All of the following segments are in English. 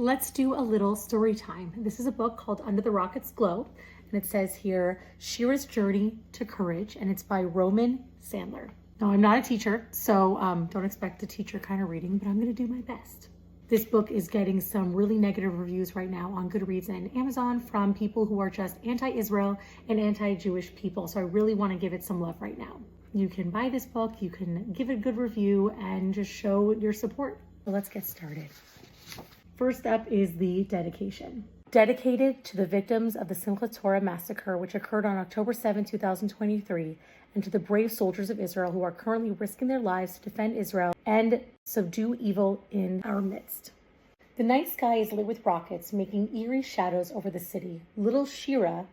Let's do a little story time. This is a book called Under the Rocket's Glow, and it says here, Shira's Journey to Courage, and it's by Roman Sandler. Now, I'm not a teacher, so don't expect a teacher kind of reading, but I'm going to do my best. This book is getting some really negative reviews right now on Goodreads and Amazon from people who are just anti-Israel and anti-Jewish people, so I really want to give it some love right now. You can buy this book, you can give it a good review, and just show your support. So let's get started. First up is the dedication. Dedicated to the victims of the Simchat Torah massacre, which occurred on October 7, 2023, and to the brave soldiers of Israel who are currently risking their lives to defend Israel and subdue evil in our midst. The night sky is lit with rockets, making eerie shadows over the city. Little Shira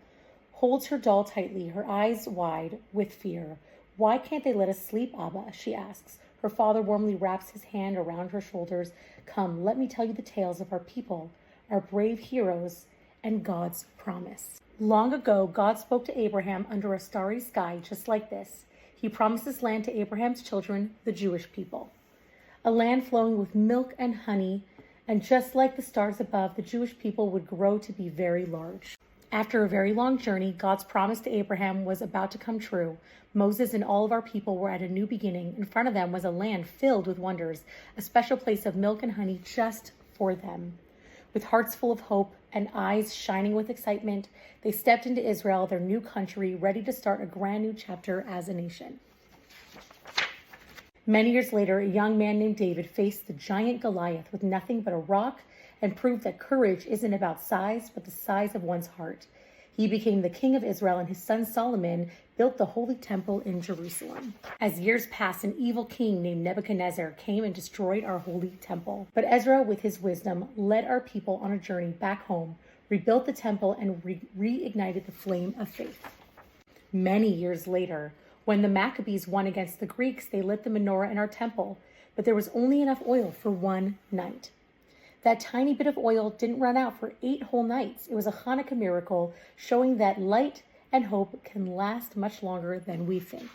holds her doll tightly, her eyes wide with fear. "Why can't they let us sleep, Abba?" she asks. Her father warmly wraps his hand around her shoulders. "Come, let me tell you the tales of our people, our brave heroes, and God's promise." Long ago, God spoke to Abraham under a starry sky just like this. He promised this land to Abraham's children, the Jewish people. A land flowing with milk and honey, and just like the stars above, the Jewish people would grow to be very large. After a very long journey, God's promise to Abraham was about to come true. Moses and all of our people were at a new beginning. In front of them was a land filled with wonders, a special place of milk and honey just for them. With hearts full of hope and eyes shining with excitement, they stepped into Israel, their new country, ready to start a brand new chapter as a nation. Many years later, a young man named David faced the giant Goliath with nothing but a rock and proved that courage isn't about size, but the size of one's heart. He became the king of Israel, and his son Solomon built the holy temple in Jerusalem. As years passed, an evil king named Nebuchadnezzar came and destroyed our holy temple. But Ezra, with his wisdom, led our people on a journey back home, rebuilt the temple, and reignited the flame of faith. Many years later, when the Maccabees won against the Greeks, they lit the menorah in our temple, but there was only enough oil for one night. That tiny bit of oil didn't run out for 8 whole nights. It was a Hanukkah miracle, showing that light and hope can last much longer than we think.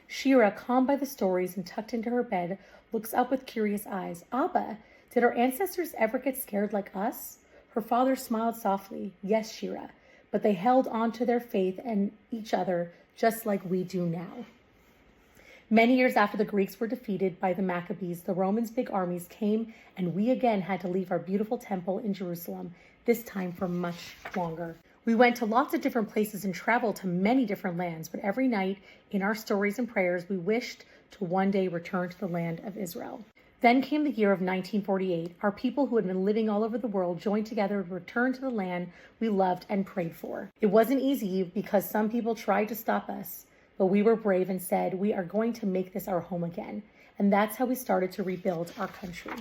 Shira, calmed by the stories and tucked into her bed, looks up with curious eyes. "Abba, did our ancestors ever get scared like us?" Her father smiled softly. "Yes, Shira, but they held on to their faith and each other just like we do now." Many years after the Greeks were defeated by the Maccabees, the Romans' big armies came, and we again had to leave our beautiful temple in Jerusalem, this time for much longer. We went to lots of different places and traveled to many different lands, but every night in our stories and prayers, we wished to one day return to the land of Israel. Then came the year of 1948. Our people who had been living all over the world joined together to return to the land we loved and prayed for. It wasn't easy because some people tried to stop us, but we were brave and said, we are going to make this our home again. And that's how we started to rebuild our country.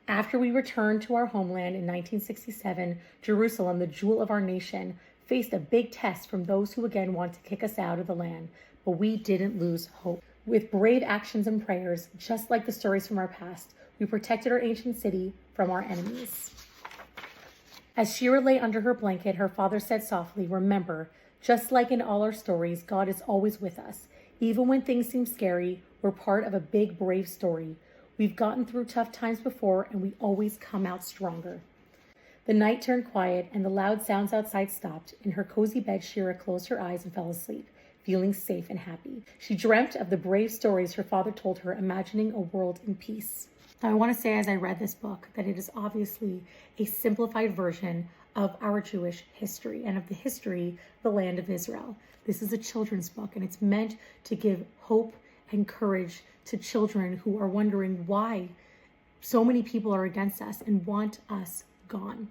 After we returned to our homeland in 1967, Jerusalem, the jewel of our nation, faced a big test from those who again want to kick us out of the land. But we didn't lose hope. With brave actions and prayers, just like the stories from our past, we protected our ancient city from our enemies. As Shira lay under her blanket, her father said softly, "Remember, just like in all our stories, God is always with us. Even when things seem scary, we're part of a big, brave story. We've gotten through tough times before, and we always come out stronger." The night turned quiet, and the loud sounds outside stopped. In her cozy bed, Shira closed her eyes and fell asleep, feeling safe and happy. She dreamt of the brave stories her father told her, imagining a world in peace. Now, I want to say, as I read this book, that it is obviously a simplified version of our Jewish history and of the history of the land of Israel. This is a children's book, and it's meant to give hope and courage to children who are wondering why so many people are against us and want us gone.